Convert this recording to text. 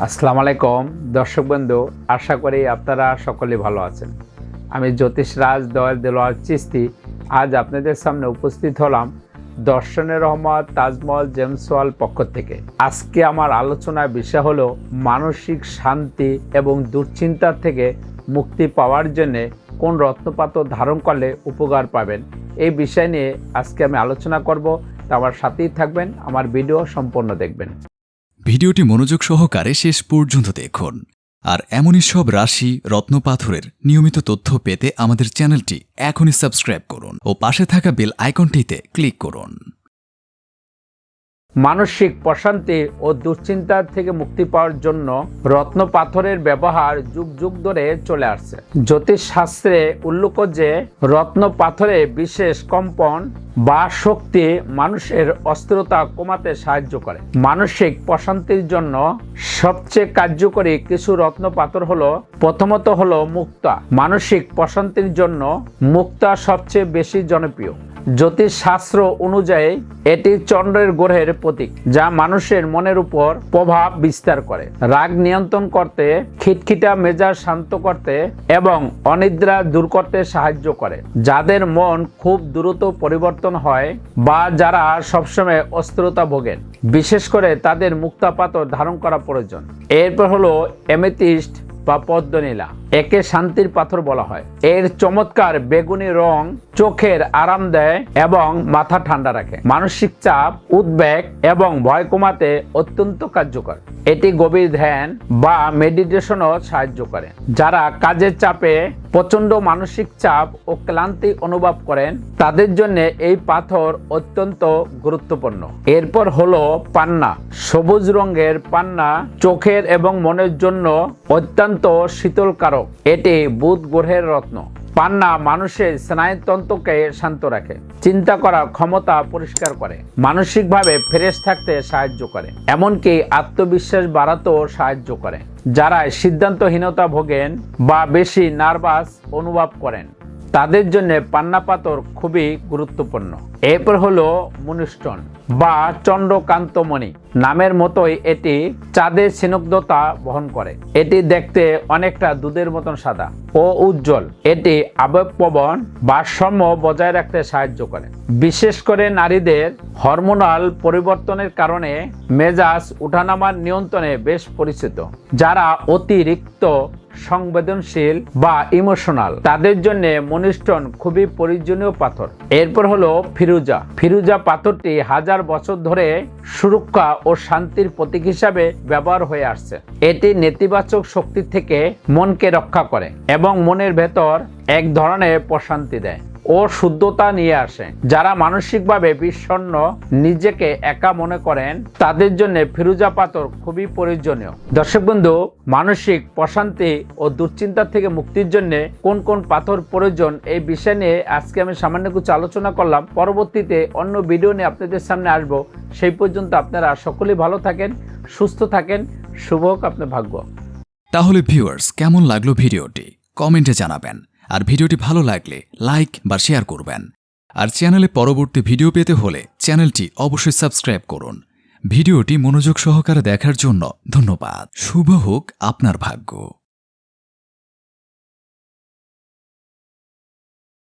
আসসালামু আলাইকুম দর্শক বন্ধু, আশা করি আপনারা সকলে ভালো আছেন। আমি জ্যোতিষরাজ দয়াল দেলোয়ার চিস্তি আজ আপনাদের সামনে উপস্থিত হলাম দর্শনের রহমত তাজমহল জেমস ওয়াল পক্ষ থেকে। আজকে আমার আলোচনার বিষয় হলো মানসিক শান্তি এবং দুশ্চিন্তার থেকে মুক্তি পাওয়ার জন্য কোন রত্নপাথর ধারণ করলে উপকার পাবেন, এই বিষয় নিয়ে আজকে আমি আলোচনা করব। তা আমার সাথেই থাকবেন, আমার ভিডিও সম্পূর্ণ দেখবেন। ভিডিওটি মনোযোগ সহকারে শেষ পর্যন্ত দেখুন। আর এমনই সব রাশি রত্নপাথরের নিয়মিত তথ্য পেতে আমাদের চ্যানেলটি এখনই সাবস্ক্রাইব করুন ও পাশে থাকা বেল আইকনটিতে ক্লিক করুন। মানসিক প্রশান্তি ও দুশ্চিন্তার থেকে মুক্তি পাওয়ার জন্য রত্ন পাথরের ব্যবহার যুগ যুগ ধরে চলে আসছে। জ্যোতিষ শাস্ত্রে উল্লেখ যে রত্ন পাথরে বিশেষ কম্পন বা শক্তি মানুষের অস্থিরতা কমাতে সাহায্য করে। মানসিক প্রশান্তির জন্য সবচেয়ে কার্যকরী কিছু রত্ন পাথর হলো, প্রথমত হলো মুক্তা। মানসিক প্রশান্তির জন্য মুক্তা সবচেয়ে বেশি জনপ্রিয়। জ্যোতিষ শাস্ত্র অনুযায়ী এটি চন্দ্রের গ্রহের প্রতীক, যা মানুষের মনের উপর প্রভাব বিস্তার করে, রাগ নিয়ন্ত্রণ করতে, খিটখিটা মেজাজ শান্ত করতে এবং অনিদ্রা দূর করতে সাহায্য করে। যাদের মন খুব দ্রুত পরিবর্তন হয় বা যারা সবসময় অস্থিরতা ভোগেন, বিশেষ করে তাদের মুক্তা পাথর ধারণ করা প্রয়োজন। এরপর হলো অ্যামেথিস্ট বা পদ্মনীলা। একে শান্তির পাথর বলা হয়। এর চমৎকার বেগুনি রং চোখের আরাম দেয় এবং মাথা ঠান্ডা রাখে। মানসিক চাপ, উদ্বেগ এবং ভয় কমাতে অত্যন্ত কার্যকর। এটি গভীর ধ্যান বা মেডিটেশনও সাহায্য করে। যারা কাজের চাপে প্রচন্ড মানসিক চাপ ও ক্লান্তি অনুভব করেন, তাদের জন্য এই পাথর অত্যন্ত গুরুত্বপূর্ণ। এরপর হলো পান্না। সবুজ রঙের পান্না চোখের এবং মনের জন্য অত্যন্ত শীতলকারক। এটি বুধ গ্রহের রত্ন। পান্না মানুষের স্নায়ুতন্ত্রকে শান্ত রাখে, চিন্তা করার ক্ষমতা পরিষ্কার করে, মানসিকভাবে ফ্রেশ থাকতে সাহায্য করে, এমনকি আত্মবিশ্বাস বাড়াতেও সাহায্য করে। যারা সিদ্ধান্তহীনতা ভোগেন বা বেশি নার্ভাস অনুভব করেন, তাদের জন্য পান্না পাথর খুবই গুরুত্বপূর্ণ। এরপর হলো মুনিস্টোন বা চন্দ্রকান্তমণি। নামের মতোই এটি চাঁদের স্নিগ্ধতা বহন করে। এটি দেখতে অনেকটা দুধের মতন সাদা ও উজ্জ্বল। এটি আবেগপ্রবণ ভারসাম্য বজায় রাখতে সাহায্য করে, বিশেষ করে নারীদের হরমোনাল পরিবর্তনের কারণে মেজাজ উঠানামার নিয়ন্ত্রণে বেশ পরিচিত। যারা অতিরিক্ত সংবেদনশীল বা ইমোশনাল, তাদের জন্য মুনিস্টোন খুবই প্রয়োজনীয় পাথর। এরপর হলো ফিরোজা। ফিরোজা পাথরটি হাজার বছর ধরে সুরক্ষা ও শান্তির প্রতীক হিসাবে ব্যবহার হয়ে আসছে। এটি নেতিবাচক শক্তি থেকে মনকে রক্ষা করে এবং মনের ভেতর এক ধরনের প্রশান্তি দেয় ও শুদ্ধতা নিয়ে আসে। যারা মানসিকভাবে বিষণ্ণ, নিজেকে একা মনে করেন, তাদের জন্য ফিরোজা পাথর খুবই প্রয়োজনীয়। দর্শক বন্ধু, মানসিক প্রশান্তি ও দুশ্চিন্তা থেকে মুক্তির জন্য কোন কোন পাথর প্রয়োজন, এই বিষয় নিয়ে আজকে আমি সামান্য কিছু আলোচনা করলাম। পরবর্তীতে অন্য ভিডিও নিয়ে আপনাদের সামনে আসবো। সেই পর্যন্ত আপনারা সকলেই ভালো থাকেন, সুস্থ থাকেন। শুভ হোক আপনার ভাগ্য। তাহলে ভিউয়ার্স, কেমন লাগলো ভিডিওটি কমেন্টে জানাবেন। আর ভিডিওটি ভালো লাগলে লাইক বা শেয়ার করবেন। আর চ্যানেলে পরবর্তী ভিডিও পেতে হলে চ্যানেলটি অবশ্যই সাবস্ক্রাইব করুন। ভিডিওটি মনোযোগ সহকারে দেখার জন্য ধন্যবাদ। শুভ হোক আপনার ভাগ্য।